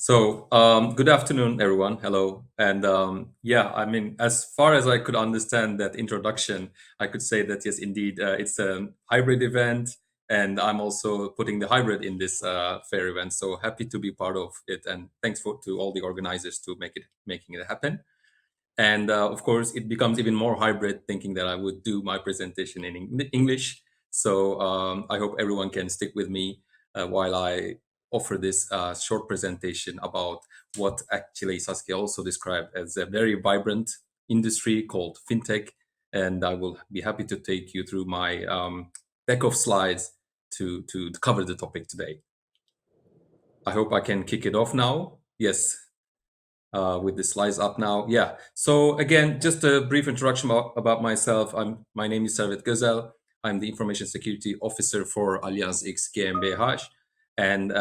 Good afternoon, everyone. Hello. And yeah, I mean, as far as I could understand that introduction, I could say that yes, indeed, it's a hybrid event, and I'm also putting the hybrid in this fair event. So happy to be part of it, and thanks to all the organizers to making it happen. And of course, it becomes even more hybrid, thinking that I would do my presentation in English. So I hope everyone can stick with me while I offer this short presentation about what actually Saskia also described as a very vibrant industry called Fintech. And I will be happy to take you through my deck of slides to cover the topic today. I hope I can kick it off now. Yes, with the slides up now. Yeah. So again, just a brief introduction about myself. My name is Servet Gözel. I'm the Information Security Officer for Allianz X GmbH, and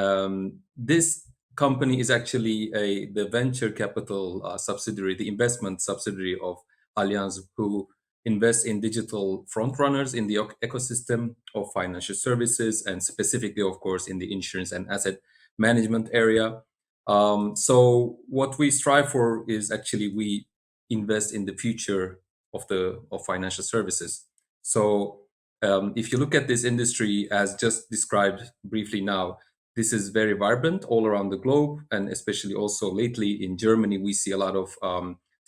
this company is actually the venture capital subsidiary, the investment subsidiary of Allianz, who invests in digital frontrunners in the ecosystem of financial services, and specifically, of course, in the insurance and asset management area. So what we strive for is actually we invest in the future of financial services. So if you look at this industry as just described briefly now, this is very vibrant all around the globe, and especially also lately in Germany, we see a lot of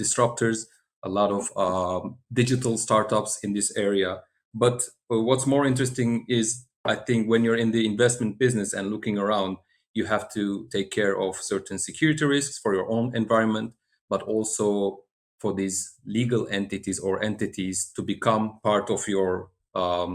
disruptors, a lot of digital startups in this area. But what's more interesting is, I think, when you're in the investment business and looking around, you have to take care of certain security risks for your own environment, but also for these legal entities or entities to become part of your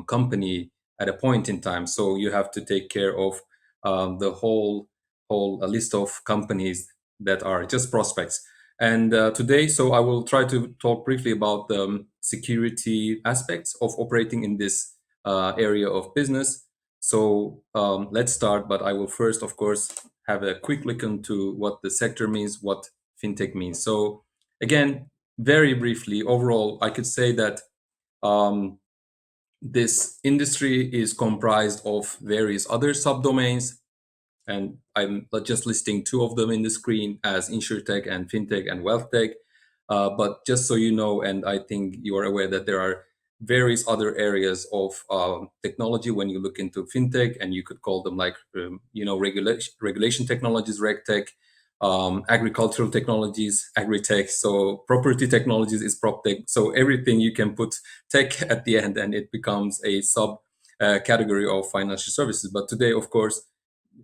company at a point in time. So you have to take care of the whole list of companies that are just prospects. And today, so I will try to talk briefly about the security aspects of operating in this area of business. So let's start, but I will first, of course, have a quick look into what the sector means, what fintech means. So again, very briefly, overall, I could say that um, this industry is comprised of various other subdomains, and I'm just listing two of them in the screen as insurtech and fintech and wealth tech. But just so you know, and I think you are aware that there are various other areas of technology when you look into fintech, and you could call them like regulation technologies, regtech, agricultural technologies, agritech. So property technologies is proptech. So everything you can put tech at the end, and it becomes a sub category of financial services. But today, of course,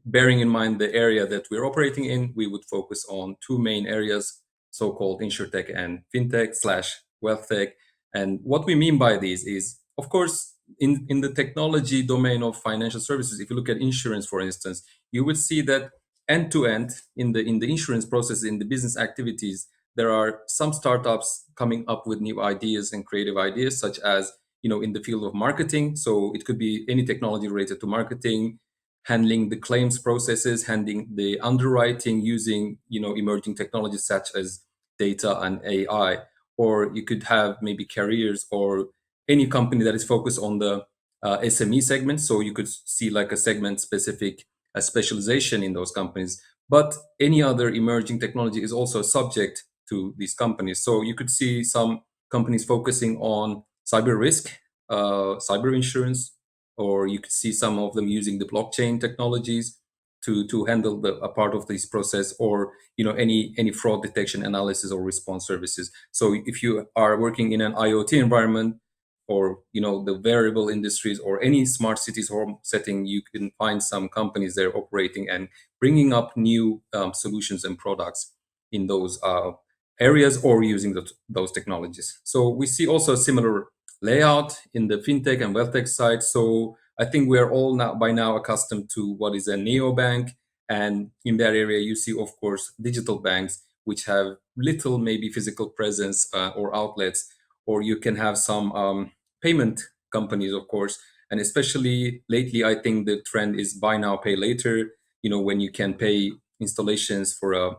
bearing in mind the area that we're operating in, we would focus on two main areas, so-called insurtech and fintech slash wealth tech. And what we mean by these is, of course, in the technology domain of financial services, if you look at insurance, for instance, you would see that end to end in the insurance process, in the business activities, there are some startups coming up with new ideas and creative ideas, such as in the field of marketing. So it could be any technology related to marketing, handling the claims processes, handling the underwriting using emerging technologies such as data and AI. Or you could have maybe carriers or any company that is focused on the SME segment. So you could see like a segment specific specialization in those companies. But any other emerging technology is also subject to these companies. So you could see some companies focusing on cyber risk, cyber insurance, or you could see some of them using the blockchain technologies to handle a part of this process, or any fraud detection, analysis, or response services. So if you are working in an IoT environment, or the variable industries, or any smart cities home setting, you can find some companies there operating and bringing up new solutions and products in those areas, or using those technologies. So we see also a similar layout in the fintech and wealth tech side. So I think we are all now by now accustomed to what is a neobank, and in that area you see, of course, digital banks which have little maybe physical presence or outlets, or you can have some payment companies, of course, and especially lately, I think the trend is buy now, pay later. When you can pay installations for a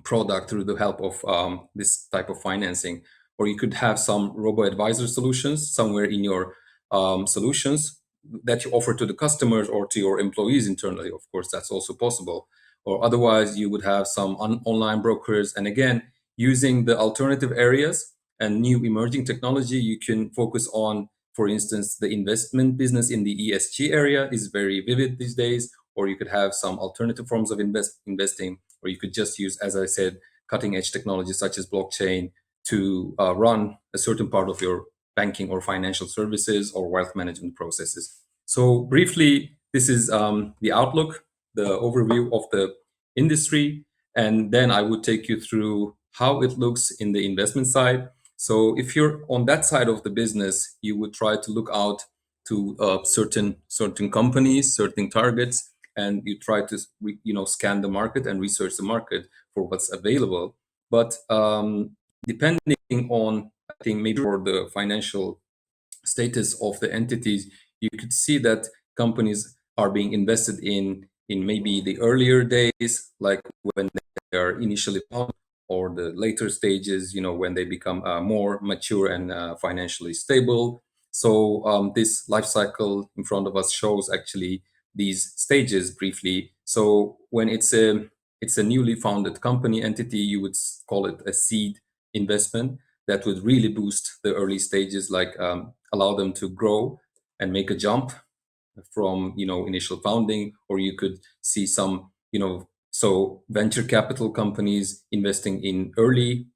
product through the help of this type of financing, or you could have some robo-advisor solutions somewhere in your solutions that you offer to the customers or to your employees internally. Of course, that's also possible. or otherwise you would have some online brokers. And again, using the alternative areas and new emerging technology, you can focus on, for instance, the investment business in the ESG area is very vivid these days, or you could have some alternative forms of investing, or you could just use, as I said, cutting edge technology such as blockchain to run a certain part of your banking or financial services or wealth management processes. So briefly, this is the outlook, the overview of the industry, and then I would take you through how it looks in the investment side. So if you're on that side of the business, you would try to look out to certain companies, certain targets, and you try to scan the market and research the market for what's available. But depending on, I think, maybe for the financial status of the entities, you could see that companies are being invested in maybe the earlier days, like when they are initially founded, or the later stages, when they become more mature and financially stable. So this life cycle in front of us shows actually these stages briefly. So when it's a newly founded company entity, you would call it a seed investment that would really boost the early stages, like allow them to grow and make a jump from initial founding. Or you could see some so venture capital companies investing in early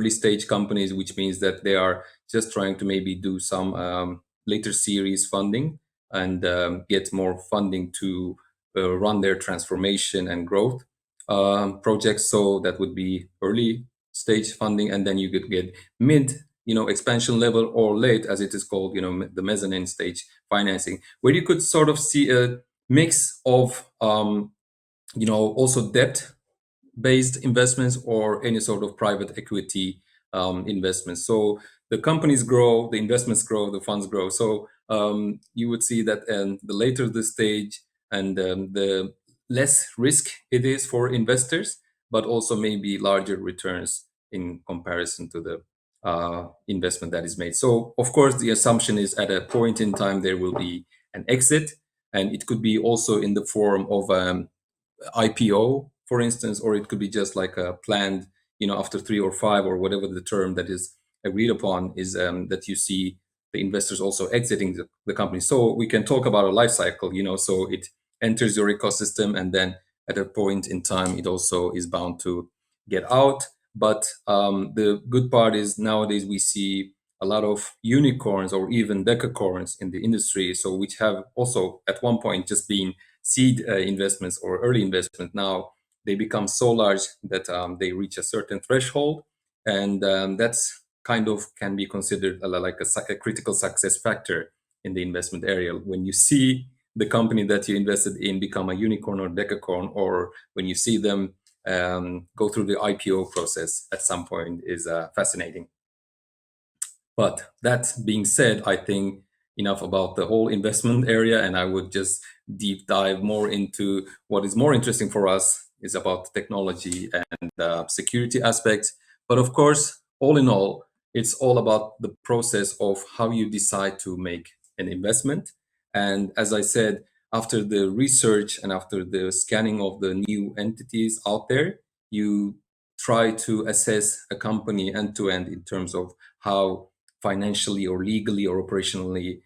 stage companies, which means that they are just trying to maybe do some later series funding and get more funding to run their transformation and growth projects. So that would be early stage funding. And then you could get mid expansion level, or late, as it is called, the mezzanine stage financing, where you could sort of see a mix of also debt based investments or any sort of private equity investments. So the companies grow, the investments grow, the funds grow. So you would see that, and the later the stage, and the less risk it is for investors, but also maybe larger returns in comparison to the investment that is made. So of course, the assumption is at a point in time there will be an exit, and it could be also in the form of IPO, for instance, or it could be just like a planned, after 3 or 5 or whatever the term that is agreed upon is, that you see the investors also exiting the company. So we can talk about a life cycle, so it enters your ecosystem, and then at a point in time, it also is bound to get out. But the good part is nowadays we see a lot of unicorns or even decacorns in the industry, so which have also at one point just been seed investments or early investment. Now they become so large that they reach a certain threshold, and that's kind of can be considered like a critical success factor in the investment area. When you see the company that you invested in become a unicorn or decacorn, or when you see them go through the IPO process at some point, is fascinating. But that being said, I think enough about the whole investment area, and I would just deep dive more into what is more interesting for us is about technology and security aspects. But of course, all in all, it's all about the process of how you decide to make an investment. And as I said, after the research and after the scanning of the new entities out there, you try to assess a company end to end in terms of how financially or legally or operationally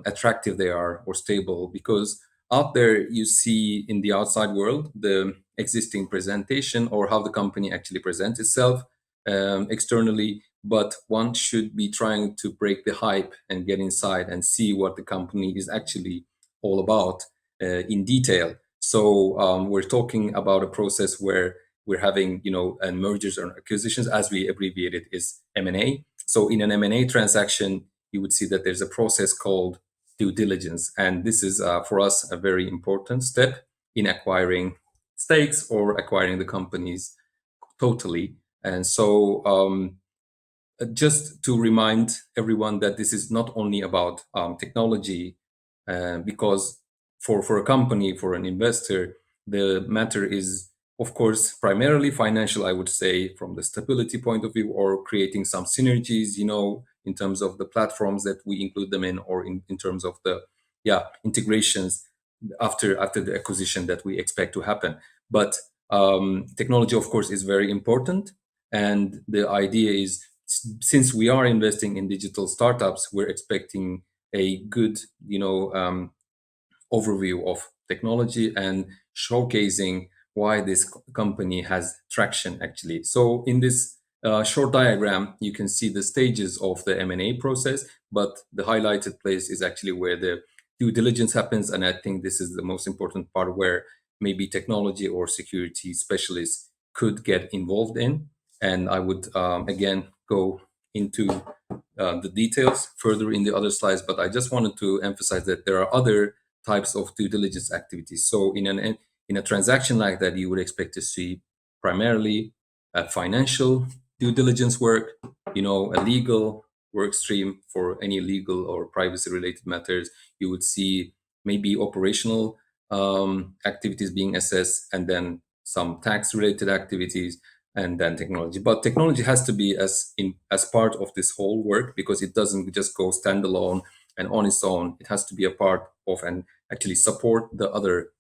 attractive they are or stable. Because out there you see in the outside world the existing presentation or how the company actually presents itself externally, but one should be trying to break the hype and get inside and see what the company is actually all about in detail. So we're talking about a process where we're having mergers or acquisitions, as we abbreviate it, is M&A. So in an M&A transaction, you would see that there's a process called due diligence. And this is, for us, a very important step in acquiring stakes or acquiring the companies totally. And so just to remind everyone that this is not only about technology, because for a company, for an investor, the matter is, of course, primarily financial, I would say, from the stability point of view, or creating some synergies, in terms of the platforms that we include them in, or in terms of the integrations after the acquisition that we expect to happen. But technology, of course, is very important. And the idea is, since we are investing in digital startups, we're expecting a good, overview of technology and showcasing why this company has traction actually. So in this short diagram, you can see the stages of the M&A process, but the highlighted place is actually where the due diligence happens. And I think this is the most important part where maybe technology or security specialists could get involved in. And I would again go into the details further in the other slides, but I just wanted to emphasize that there are other types of due diligence activities. So in a transaction like that, you would expect to see primarily financial due diligence work, a legal work stream for any legal or privacy related matters. You would see maybe operational activities being assessed, and then some tax related activities, and then technology. But technology has to be as part of this whole work, because it doesn't just go standalone and on its own. It has to be a part of and actually support the other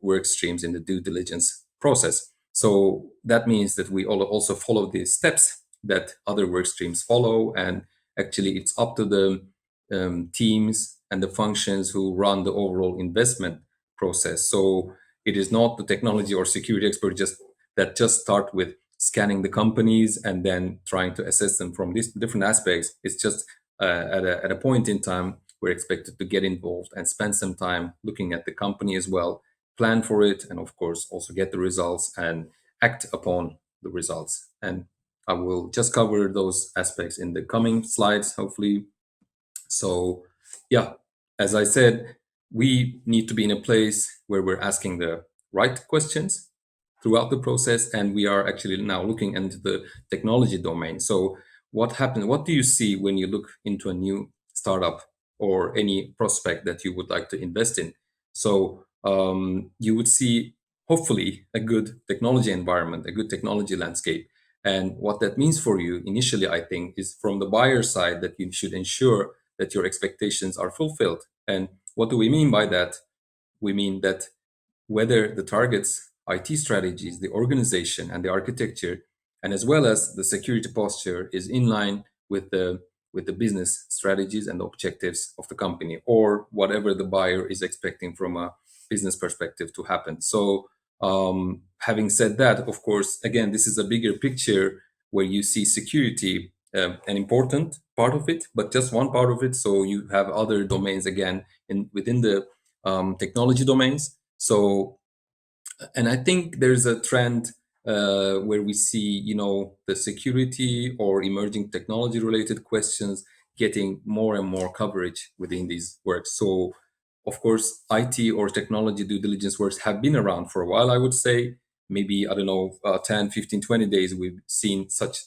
work streams in the due diligence process. So that means that we also follow the steps that other work streams follow, and actually it's up to the teams and the functions who run the overall investment process. So it is not the technology or security expert just start with scanning the companies and then trying to assess them from these different aspects. It's just at a point in time, we're expected to get involved and spend some time looking at the company as well, plan for it, and of course also get the results and act upon the results. And I will just cover those aspects in the coming slides, hopefully. So, yeah, as I said, we need to be in a place where we're asking the right questions throughout the process, and we are actually now looking into the technology domain. So, what happens? What do you see when you look into a new startup or any prospect that you would like to invest in? So, you would see hopefully a good technology environment, a good technology landscape. And what that means for you initially, I think, is from the buyer side that you should ensure that your expectations are fulfilled. And what do we mean by that? We mean that whether the targets, IT strategies, the organization, and the architecture, and as well as the security posture, is in line with the business strategies and objectives of the company, or whatever the buyer is expecting from a business perspective to happen. So, having said that, of course, again, this is a bigger picture where you see security an important part of it, but just one part of it. So you have other domains again within the technology domains. So, and I think there's a trend where we see, the security or emerging technology related questions getting more and more coverage within these works. So, of course, IT or technology due diligence works have been around for a while, I would say. Maybe, I don't know, 10, 15, 20 days, we've seen such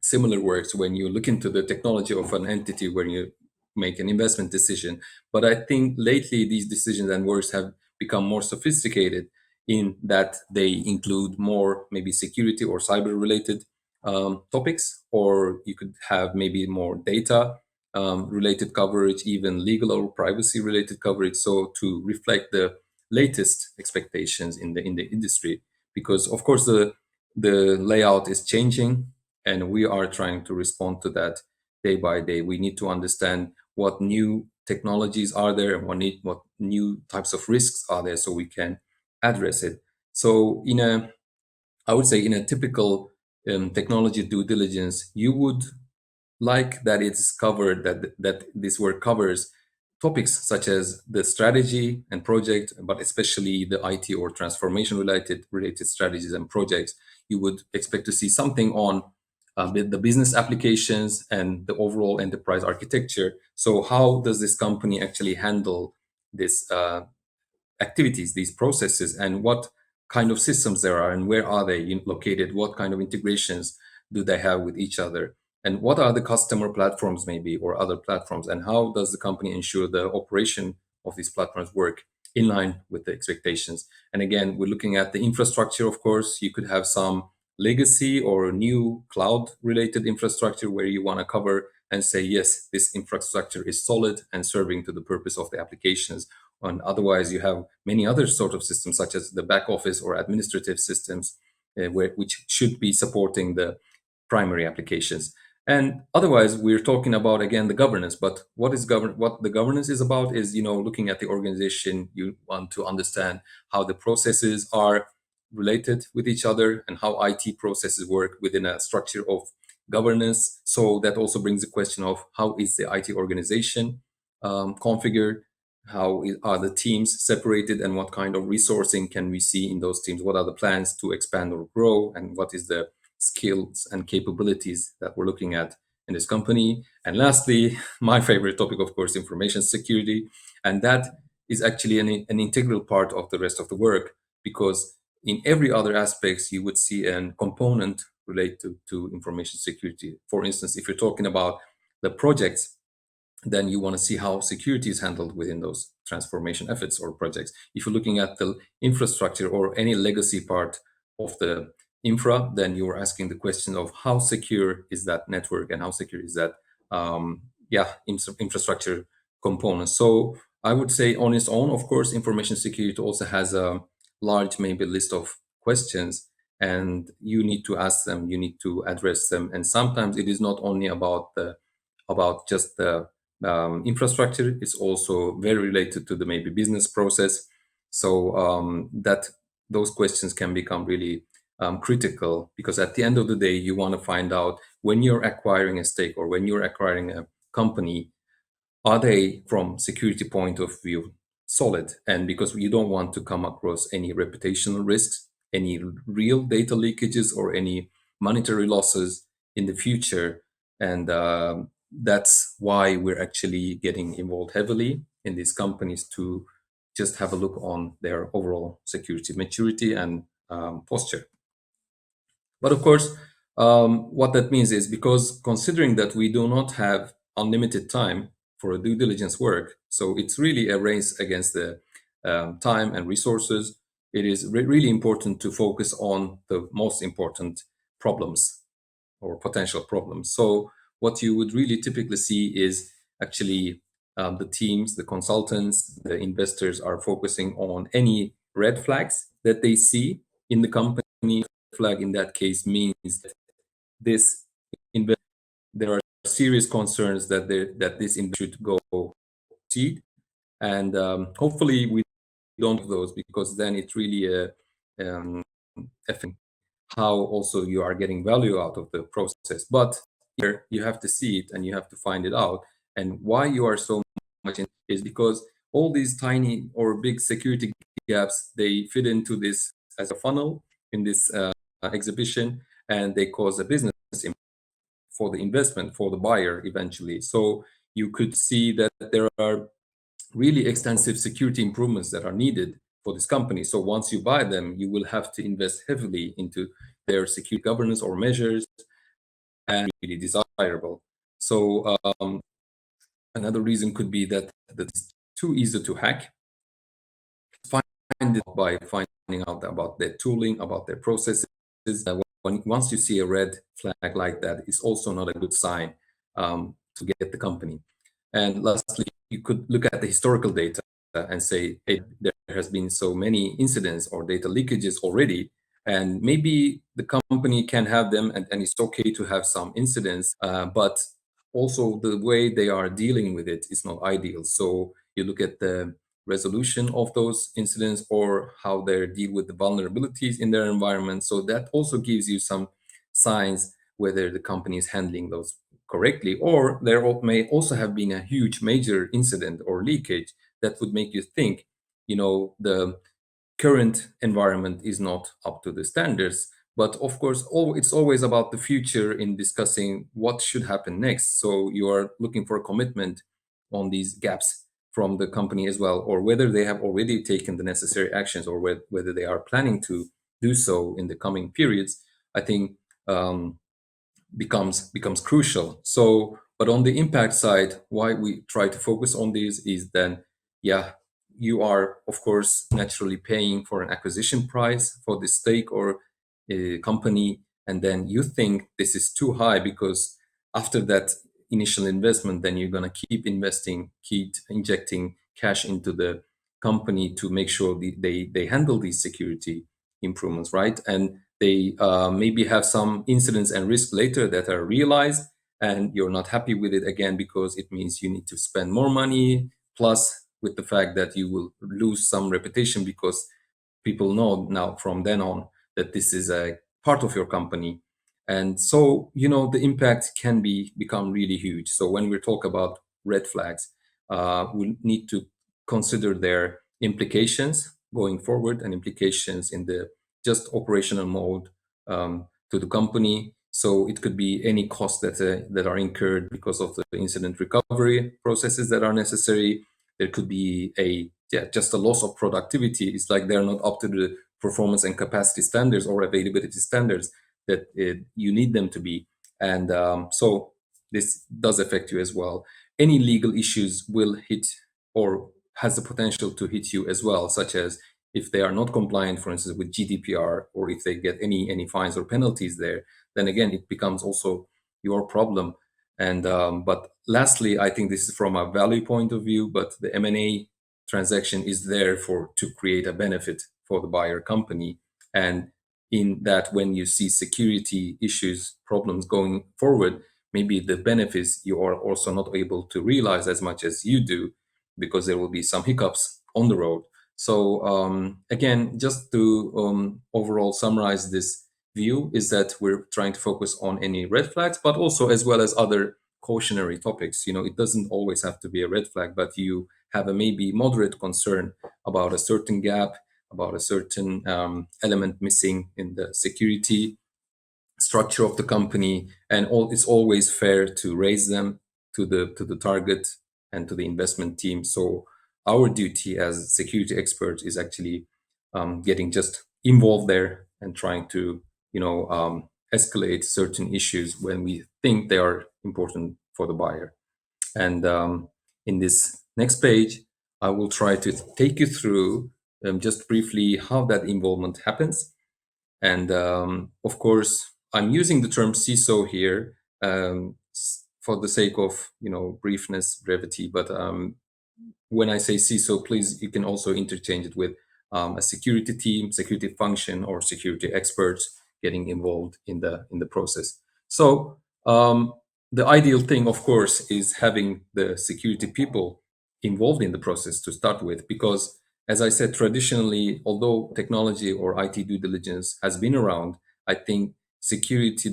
similar works when you look into the technology of an entity when you make an investment decision. But I think lately these decisions and works have become more sophisticated in that they include more maybe security or cyber related topics, or you could have maybe more data related coverage, even legal or privacy related coverage. So to reflect the latest expectations in the industry, because of course the layout is changing, and we are trying to respond to that day by day. We need to understand what new technologies are there and what new types of risks are there, so we can address it. So I would say in a typical technology due diligence, you would like that it's covered, that this work covers topics such as the strategy and project, but especially the IT or transformation related strategies and projects. You would expect to see something on the business applications and the overall enterprise architecture. So how does this company actually handle this activities, these processes, and what kind of systems there are, and where are they located? What kind of integrations do they have with each other? And what are the customer platforms, maybe, or other platforms? And how does the company ensure the operation of these platforms work in line with the expectations? And again, we're looking at the infrastructure, of course. You could have some legacy or new cloud related infrastructure where you want to cover and say, yes, this infrastructure is solid and serving to the purpose of the applications. And otherwise, you have many other sort of systems, such as the back office or administrative systems, which should be supporting the primary applications. And otherwise, we're talking about again the governance. But what the governance is about is, looking at the organization. You want to understand how the processes are related with each other and how IT processes work within a structure of governance. So that also brings the question of how is the IT organization configured? Are the teams separated, and what kind of resourcing can we see in those teams? What are the plans to expand or grow, and what is the skills and capabilities that we're looking at in this company? And lastly, my favorite topic, of course, information security. And that is actually an integral part of the rest of the work, because in every other aspects, you would see a component related to information security. For instance, if you're talking about the projects, then you want to see how security is handled within those transformation efforts or projects. If you're looking at the infrastructure or any legacy part of the infra, then you're asking the question of how secure is that network and how secure is that infrastructure component. So I would say on its own, of course, information security also has a large maybe list of questions, and you need to ask them, you need to address them. And sometimes it is not only about just the infrastructure, is also very related to the maybe business process. So that those questions can become really critical, because at the end of the day, you want to find out, when you're acquiring a stake or when you're acquiring a company, are they from security point of view solid? And because you don't want to come across any reputational risks, any real data leakages, or any monetary losses in the future. And that's why we're actually getting involved heavily in these companies, to just have a look on their overall security maturity and posture. But of course, what that means is, because considering that we do not have unlimited time for a due diligence work, so it's really a race against the time and resources. It is really important to focus on the most important problems or potential problems. So what you would really typically see is actually the teams, the consultants, the investors are focusing on any red flags that they see in the company. Flag in that case means that this invest there are serious concerns that this investment should go seed, and hopefully we don't have those, because then it's really um, affecting how also you are getting value out of the process. But here you have to see it and you have to find it out. And why you are so much in is because all these tiny or big security gaps, they fit into this as a funnel in this exhibition, and they cause a business for the investment for the buyer eventually. So you could see that there are really extensive security improvements that are needed for this company. So once you buy them, you will have to invest heavily into their security governance or measures, and really desirable. So another reason could be that it's too easy to hack. Find it by finding out about their tooling, about their processes. Once you see a red flag like that, it's also not a good sign to get the company. And lastly, you could look at the historical data and say, hey, there has been so many incidents or data leakages already, and maybe the company can have them, and it's okay to have some incidents, but also the way they are dealing with it is not ideal. So you look at the resolution of those incidents, or how they deal with the vulnerabilities in their environment. So that also gives you some signs whether the company is handling those correctly, or there may also have been a huge major incident or leakage that would make you think, the current environment is not up to the standards. But of course, it's always about the future in discussing what should happen next. So you are looking for a commitment on these gaps from the company as well, or whether they have already taken the necessary actions, or whether they are planning to do so in the coming periods. I think becomes crucial. So, but on the impact side, why we try to focus on these is then, yeah, you are of course naturally paying for an acquisition price for the stake or a company, and then you think this is too high, because after that initial investment, then you're gonna keep investing, keep injecting cash into the company to make sure they handle these security improvements, right? And they maybe have some incidents and risks later that are realized, and you're not happy with it again because it means you need to spend more money, plus with the fact that you will lose some reputation because people know now from then on that this is a part of your company. And so, the impact can become really huge. So when we talk about red flags, we need to consider their implications going forward and implications in the just operational mode to the company. So it could be any costs that are incurred because of the incident recovery processes that are necessary. There could be just a loss of productivity. It's like they're not up to the performance and capacity standards or availability standards that you need them to be. And so this does affect you as well. Any legal issues will hit or has the potential to hit you as well, such as if they are not compliant, for instance, with GDPR, or if they get any fines or penalties there, then again it becomes also your problem. And but lastly, I think this is from a value point of view, but the M&A transaction is there for to create a benefit for the buyer company. And in that, when you see security issues, problems going forward, maybe the benefits you are also not able to realize as much as you do because there will be some hiccups on the road. So again, just to overall summarize this view is that we're trying to focus on any red flags, but also as well as other cautionary topics. It doesn't always have to be a red flag, but you have a maybe moderate concern about a certain gap, about a certain element missing in the security structure of the company, and it's always fair to raise them to the target and to the investment team. So our duty as security experts is actually getting just involved there and trying to escalate certain issues when we think they are important for the buyer. And in this next page, I will try to take you through just briefly how that involvement happens. And of course, I'm using the term CISO here for the sake of briefness, brevity. But when I say CISO, please you can also interchange it with a security team, security function, or security experts getting involved in the process. So the ideal thing, of course, is having the security people involved in the process to start with, because as I said, traditionally, although technology or IT due diligence has been around, I think security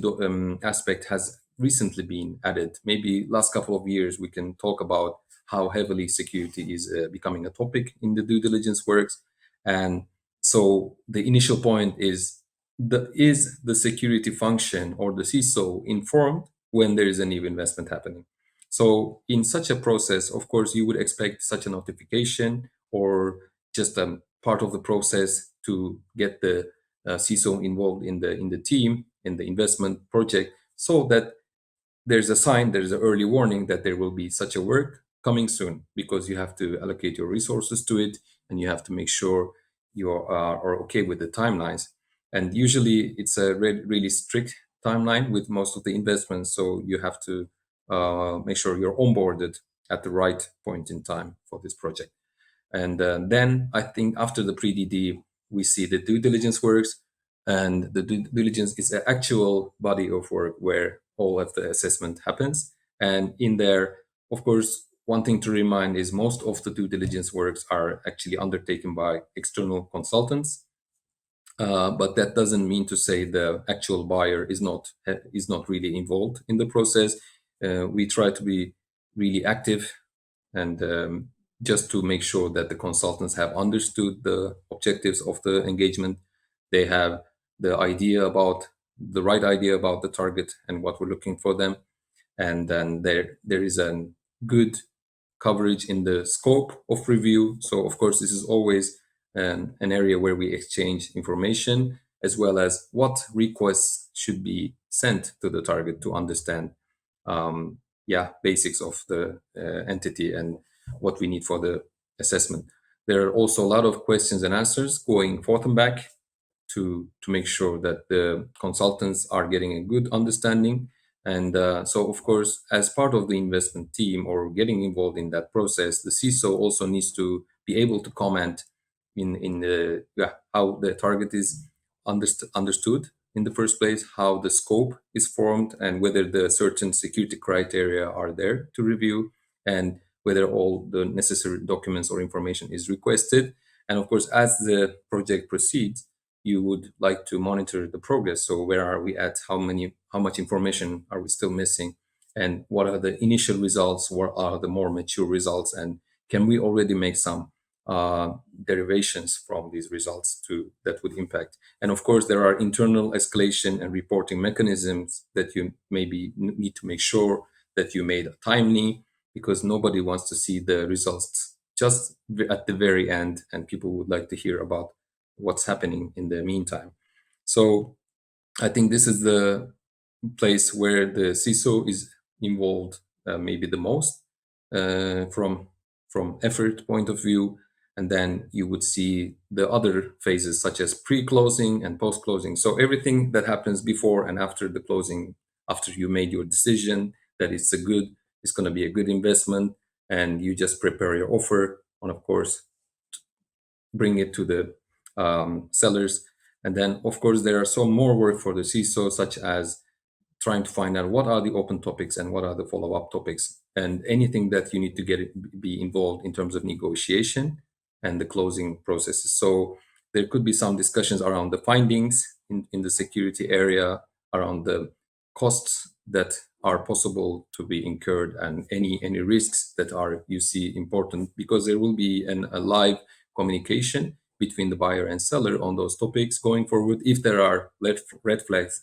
aspect has recently been added. Maybe last couple of years, we can talk about how heavily security is becoming a topic in the due diligence works. And so the initial point is the security function or the CISO informed when there is a new investment happening? So in such a process, of course, you would expect such a notification or just a part of the process to get the CISO involved in the team in the investment project, so that there's a sign, there's an early warning that there will be such a work coming soon, because you have to allocate your resources to it and you have to make sure you are okay with the timelines. And usually it's a really strict timeline with most of the investments, so you have to make sure you're onboarded at the right point in time for this project. And then I think after the pre-DD, we see the due diligence works. And the due diligence is the actual body of work where all of the assessment happens. And in there, of course, one thing to remind is most of the due diligence works are actually undertaken by external consultants. But that doesn't mean to say the actual buyer is not really involved in the process. We try to be really active and just to make sure that the consultants have understood the objectives of the engagement. They have the right idea about the target and what we're looking for them, and then there is a good coverage in the scope of review. So of course, this is always an area where we exchange information, as well as what requests should be sent to the target to understand basics of the entity and what we need for the assessment. There are also a lot of questions and answers going forth and back to make sure that the consultants are getting a good understanding. And so, of course, as part of the investment team or getting involved in that process, the CISO also needs to be able to comment in the how the target is understood in the first place, how the scope is formed, and whether the certain security criteria are there to review, and whether all the necessary documents or information is requested. And of course, as the project proceeds, you would like to monitor the progress. So where are we at? How much information are we still missing? And what are the initial results? What are the more mature results? And can we already make some derivations from these results to that would impact? And of course, there are internal escalation and reporting mechanisms that you maybe need to make sure that you made timely, because nobody wants to see the results just at the very end, and people would like to hear about what's happening in the meantime. So I think this is the place where the CISO is involved, maybe the most, from effort point of view. And then you would see the other phases such as pre-closing and post-closing. So everything that happens before and after the closing, after you made your decision that it's going to be a good investment, and you just prepare your offer, and of course bring it to the sellers. And then, of course, there are some more work for the CISO, such as trying to find out what are the open topics and what are the follow-up topics, and anything that you need to be involved in terms of negotiation and the closing processes. So there could be some discussions around the findings in the security area, around the costs that are possible to be incurred, and any risks that are you see important, because there will be a live communication between the buyer and seller on those topics going forward. If there are red flags,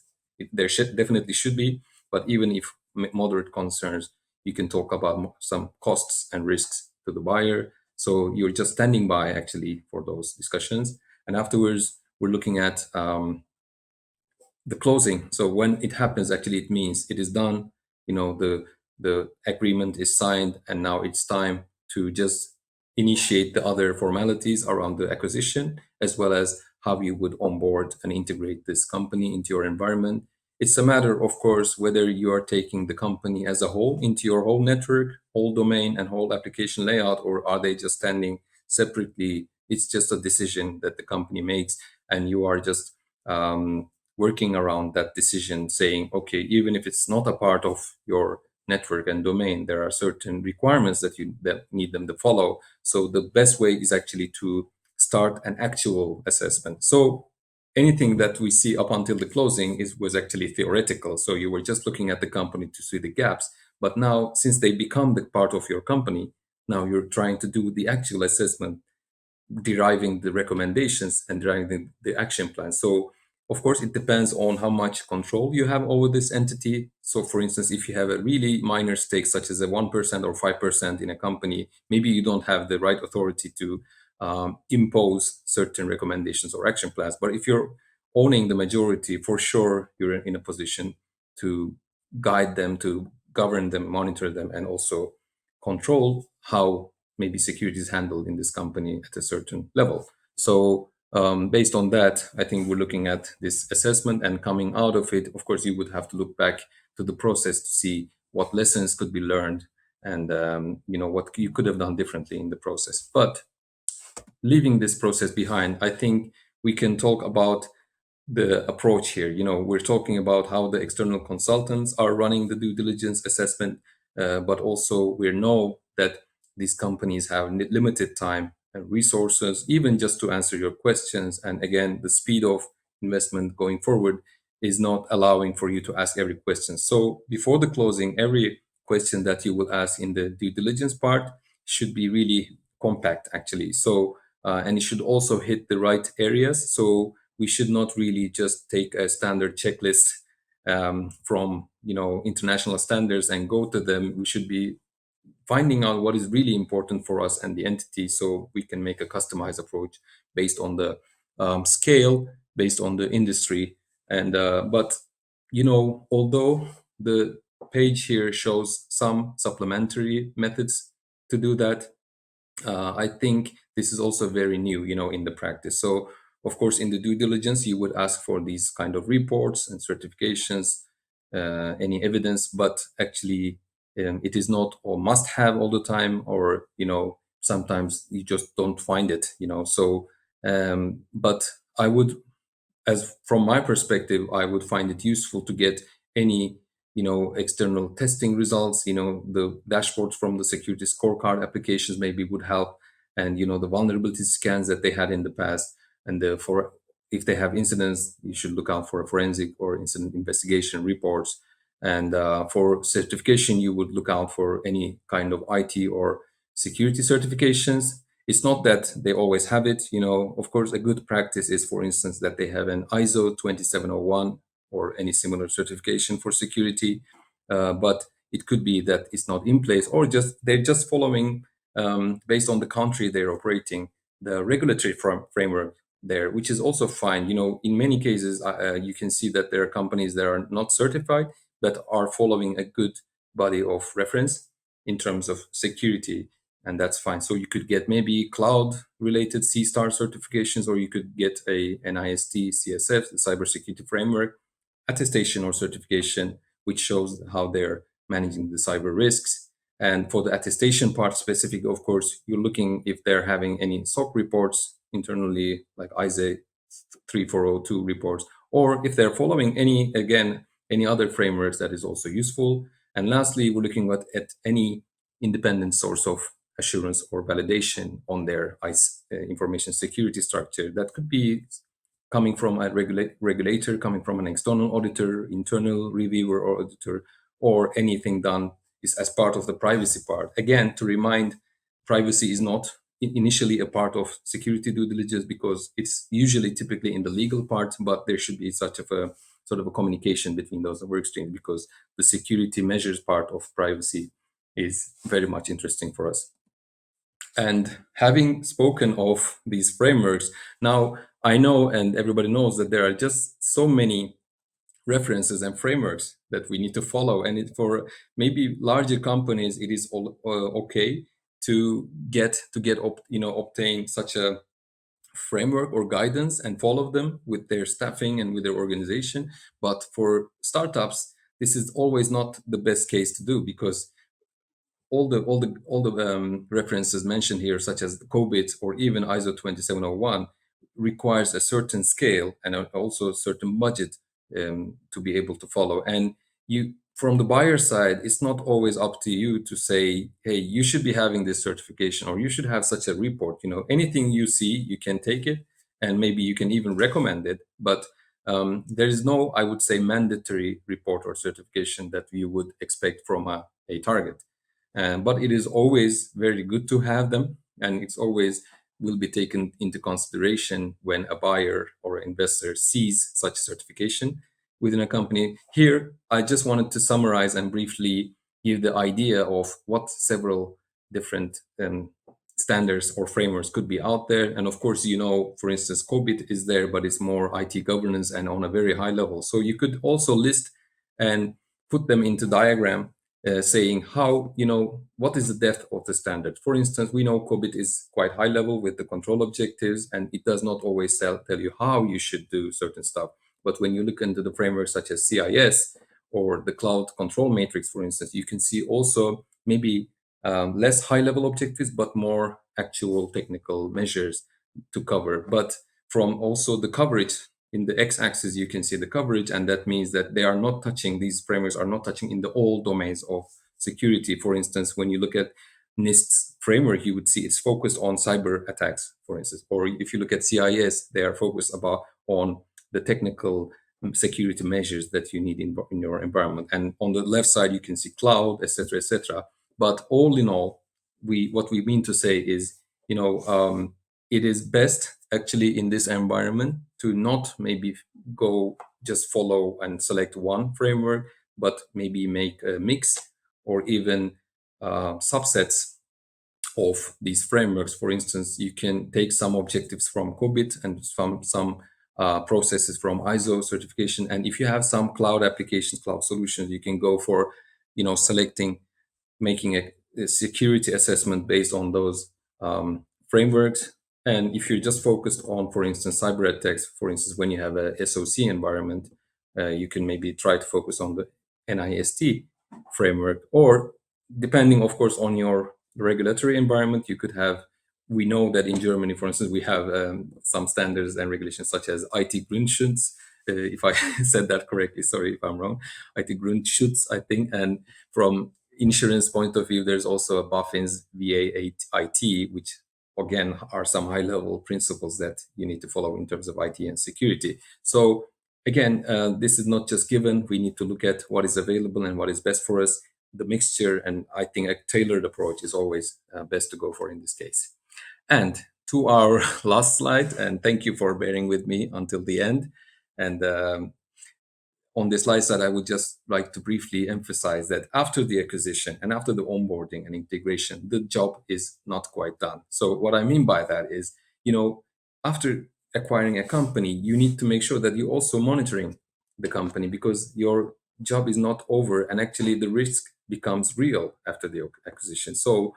there definitely should be, but even if moderate concerns, you can talk about some costs and risks to the buyer. So you're just standing by actually for those discussions. And afterwards, we're looking at the closing. So when it happens, actually, it means it is done. The agreement is signed, and now it's time to just initiate the other formalities around the acquisition, as well as how you would onboard and integrate this company into your environment. It's a matter, of course, whether you are taking the company as a whole into your whole network, whole domain, and whole application layout, or are they just standing separately? It's just a decision that the company makes, and you are just working around that decision, saying, okay, even if it's not a part of your network and domain, there are certain requirements that need them to follow. So the best way is actually to start an actual assessment. So anything that we see up until the closing was actually theoretical. So you were just looking at the company to see the gaps. But now, since they become the part of your company, now you're trying to do the actual assessment, deriving the recommendations and deriving the action plan. So of course it depends on how much control you have over this entity. So for instance, if you have a really minor stake such as a 1% or 5% in a company, maybe you don't have the right authority to impose certain recommendations or action plans. But if you're owning the majority, for sure you're in a position to guide them, to govern them, monitor them, and also control how maybe security is handled in this company at a certain level. So based on that, I think we're looking at this assessment, and coming out of it, of course, you would have to look back to the process to see what lessons could be learned, and what you could have done differently in the process. But leaving this process behind, I think we can talk about the approach here. We're talking about how the external consultants are running the due diligence assessment, but also we know that these companies have limited time and resources, even just to answer your questions. And again, the speed of investment going forward is not allowing for you to ask every question. So before the closing, every question that you will ask in the due diligence part should be really compact, actually. So and it should also hit the right areas. So we should not really just take a standard checklist from international standards and go to them. We should be finding out what is really important for us and the entity, so we can make a customized approach based on the scale, based on the industry. And but although the page here shows some supplementary methods to do that, I think this is also very new, in the practice. So, of course, in the due diligence, you would ask for these kind of reports and certifications, any evidence, but actually, it is not or must have all the time, or sometimes you just don't find it, So, but I would, as from my perspective, I would find it useful to get any, external testing results. The dashboards from the security scorecard applications maybe would help, and the vulnerability scans that they had in the past, and for if they have incidents, you should look out for a forensic or incident investigation reports. And for certification, you would look out for any kind of IT or security certifications. It's not that they always have it. Of course, a good practice is, for instance, that they have an ISO 2701 or any similar certification for security. But it could be that it's not in place, or just they're just following, based on the country they're operating, the regulatory framework there, which is also fine. In many cases, you can see that there are companies that are not certified but are following a good body of reference in terms of security, and that's fine. So you could get maybe cloud related C-star certifications, or you could get a NIST CSF, the cybersecurity framework attestation or certification, which shows how they're managing the cyber risks. And for the attestation part specific, of course, you're looking if they're having any SOC reports internally, like ISA 3402 reports, or if they're following any other frameworks, that is also useful. And lastly, we're looking at any independent source of assurance or validation on their information security structure. That could be coming from a regulator, coming from an external auditor, internal reviewer or auditor, or anything done is as part of the privacy part. Again, to remind, privacy is not initially a part of security due diligence, because it's usually typically in the legal part, but there should be such of a sort of a communication between those work streams, because the security measures part of privacy is very much interesting for us. And having spoken of these frameworks, now I know and everybody knows that there are just so many references and frameworks that we need to follow. And for maybe larger companies, it is okay to obtain such a framework or guidance and follow them with their staffing and with their organization. But for startups, this is always not the best case to do, because all the references mentioned here, such as COBIT or even ISO 2701, requires a certain scale and also a certain budget, to be able to follow. And you, from the buyer side, it's not always up to you to say, hey, you should be having this certification, or you should have such a report. Anything you see, you can take it, and maybe you can even recommend it. But there is no, I would say, mandatory report or certification that you would expect from a target. But it is always very good to have them, and it's always will be taken into consideration when a buyer or investor sees such certification within a company. Here, I just wanted to summarize and briefly give the idea of what several different standards or frameworks could be out there. And of course, for instance, COBIT is there, but it's more IT governance and on a very high level. So you could also list and put them into diagram, saying how, what is the depth of the standard. For instance, we know COBIT is quite high level with the control objectives, and it does not always tell you how you should do certain stuff. But when you look into the frameworks such as CIS or the cloud control matrix, for instance, you can see also maybe less high level objectives, but more actual technical measures to cover. But from also the coverage, in the x-axis you can see the coverage, and that means that they are not touching, these frameworks are not touching in the all domains of security. For instance, when you look at NIST's framework, you would see it's focused on cyber attacks, for instance. Or if you look at CIS, they are focused on the technical security measures that you need in your environment. And on the left side, you can see cloud, etc., etc. But all in all, what we mean to say is, it is best actually in this environment to not maybe go just follow and select one framework, but maybe make a mix or even subsets of these frameworks. For instance, you can take some objectives from COBIT and some processes from ISO certification. And if you have some cloud applications, cloud solutions, you can go for, selecting, making a security assessment based on those frameworks. And if you're just focused on, for instance, cyber attacks, for instance, when you have a SOC environment, you can maybe try to focus on the NIST framework, or depending, of course, on your regulatory environment. You could have, we know that in Germany, for instance, we have some standards and regulations such as IT-Grundschutz. If I said that correctly, sorry if I'm wrong. IT-Grundschutz, I think. And from insurance point of view, there's also a BaFin's VA8IT, which again are some high-level principles that you need to follow in terms of IT and security. So again, this is not just given. We need to look at what is available and what is best for us, the mixture, and I think a tailored approach is always best to go for in this case. And to our last slide, and thank you for bearing with me until the end. And on this slide side, I would just like to briefly emphasize that after the acquisition and after the onboarding and integration, the job is not quite done. So what I mean by that is, after acquiring a company, you need to make sure that you're also monitoring the company, because your job is not over, and actually the risk becomes real after the acquisition. So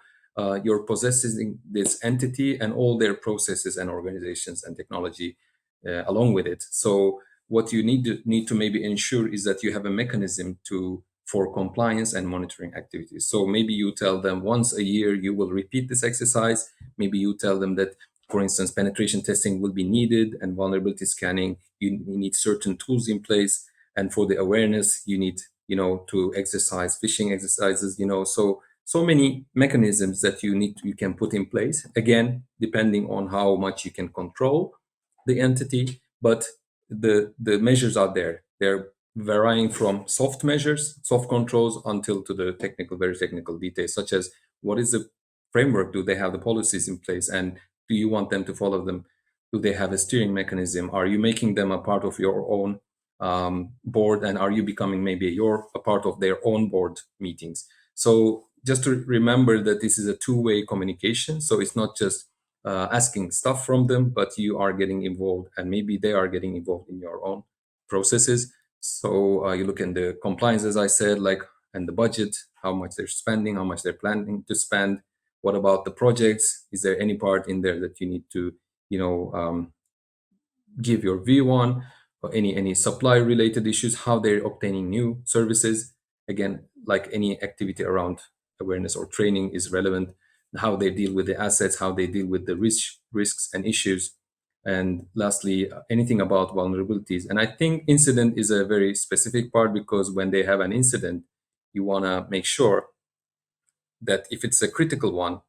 you're possessing this entity and all their processes and organizations and technology along with it. So what you need to maybe ensure is that you have a mechanism for compliance and monitoring activities. So maybe you tell them once a year you will repeat this exercise. Maybe you tell them that, for instance, penetration testing will be needed, and vulnerability scanning, you need certain tools in place. And for the awareness, you need, to exercise phishing exercises, so many mechanisms that you can put in place, again depending on how much you can control the entity. But the measures are there. They're varying from soft measures, soft controls, until to the technical, very technical details, such as what is the framework, do they have the policies in place, and do you want them to follow them? Do they have a steering mechanism? Are you making them a part of your own board, and are you becoming maybe a part of their own board meetings? So just to remember that this is a two-way communication. So it's not just asking stuff from them, but you are getting involved, and maybe they are getting involved in your own processes. So you look in the compliance, as I said, and the budget, how much they're spending, how much they're planning to spend. What about the projects? Is there any part in there that you need to, give your view on, or any supply related issues, how they're obtaining new services? Again, like any activity around awareness or training is relevant, how they deal with the assets, how they deal with the risks and issues. And lastly, anything about vulnerabilities. And I think incident is a very specific part, because when they have an incident, you want to make sure that if it's a critical one,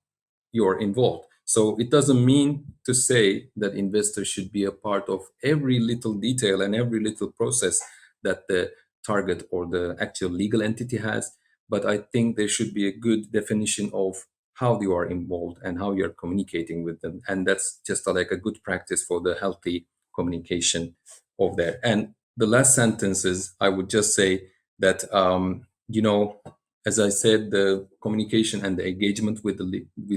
you're involved. So it doesn't mean to say that investors should be a part of every little detail and every little process that the target or the actual legal entity has. But I think there should be a good definition of how you are involved and how you're communicating with them. And that's just like a good practice for the healthy communication of that. And the last sentences, I would just say that, as I said, the communication and the engagement with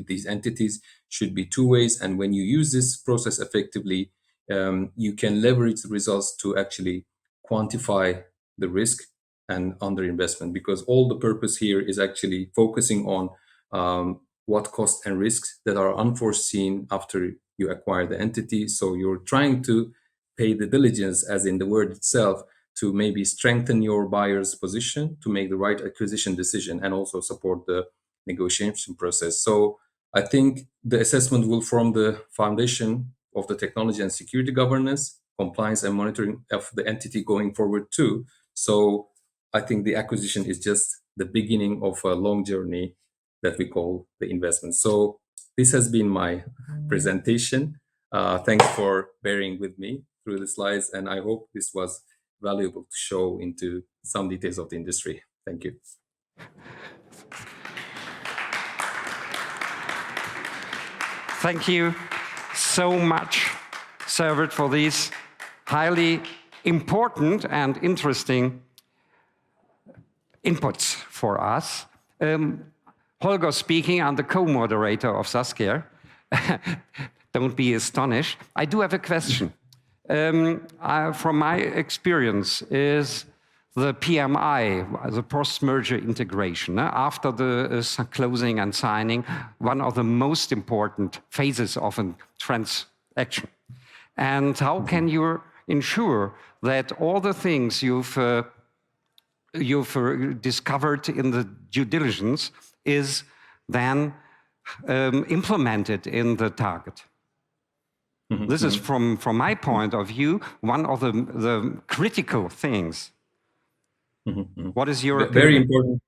these entities should be two ways. And when you use this process effectively, you can leverage the results to actually quantify the risk and underinvestment, because all the purpose here is actually focusing on what costs and risks that are unforeseen after you acquire the entity. So you're trying to pay the diligence, as in the word itself, to maybe strengthen your buyer's position to make the right acquisition decision and also support the negotiation process. So I think the assessment will form the foundation of the technology and security governance, compliance and monitoring of the entity going forward too. So I think the acquisition is just the beginning of a long journey that we call the investment. So this has been my presentation. Thanks for bearing with me through the slides, and I hope this was valuable to show into some details of the industry. Thank you. Thank you so much, Servet, for these highly important and interesting inputs for us. Holger speaking, I'm the co-moderator of Saskia. Don't be astonished. I do have a question. From my experience, is the PMI, the post-merger integration, after the closing and signing, one of the most important phases of a transaction. And how can you ensure that all the things you've discovered in the due diligence is then implemented in the target. This is, from my point of view, one of the critical things. What is your opinion? Very important.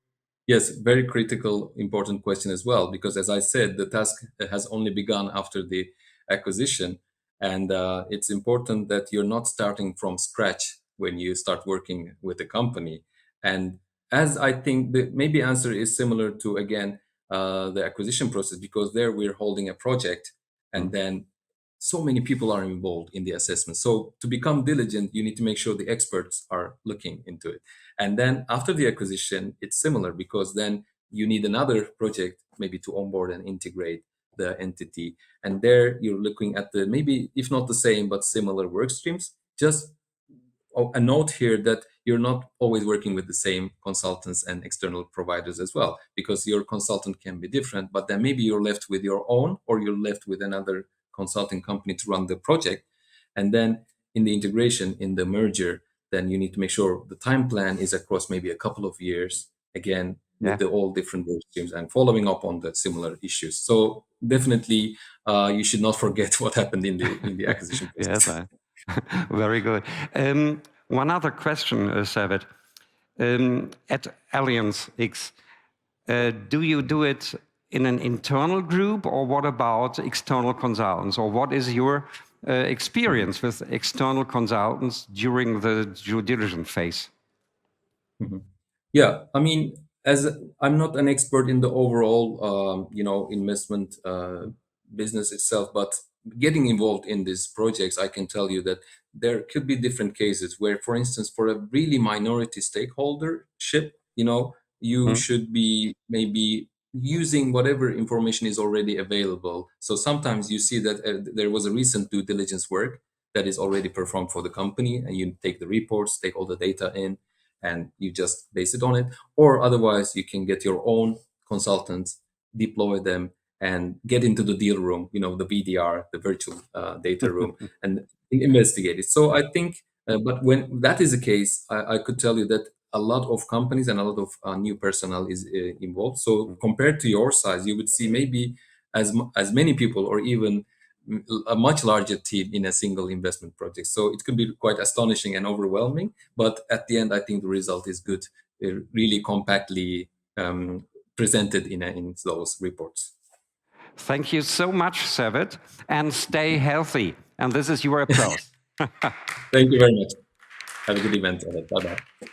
Yes, very critical, important question as well, because as I said, the task has only begun after the acquisition. And it's important that you're not starting from scratch when you start working with a company. And as I think the maybe answer is similar to, again, the acquisition process, because there we're holding a project and then so many people are involved in the assessment. So to become diligent, you need to make sure the experts are looking into it. And then after the acquisition, it's similar, because then you need another project maybe to onboard and integrate the entity. And there you're looking at the maybe, if not the same, but similar work streams. Just a note here that you're not always working with the same consultants and external providers as well, because your consultant can be different, but then maybe you're left with your own, or you're left with another consulting company to run the project. And then in the integration, in the merger, then you need to make sure the time plan is across maybe a couple of years, again, with the all different work streams and following up on the similar issues. So definitely, you should not forget what happened in the acquisition process. Yes, very good. One other question, Servet. At Allianz X, do you do it in an internal group, or what about external consultants? Or what is your experience with external consultants during the due diligence phase? Yeah, I mean, as I'm not an expert in the overall, investment business itself, but getting involved in these projects, I can tell you that there could be different cases where, for instance, for a really minority stakeholdership, you should be maybe using whatever information is already available. So sometimes you see that there was a recent due diligence work that is already performed for the company, and you take the reports, take all the data in, and you just base it on it. Or otherwise, you can get your own consultants, deploy them, and get into the deal room, the VDR, the virtual data room, and investigate it. So I think, but when that is the case, I could tell you that a lot of companies and a lot of new personnel is involved. So compared to your size, you would see maybe as many people, or even a much larger team in a single investment project. So it could be quite astonishing and overwhelming, but at the end, I think the result is good, really compactly presented in those reports. Thank you so much, Servet, and stay healthy. And this is your applause. Thank you very much. Have a good event ahead. Bye-bye.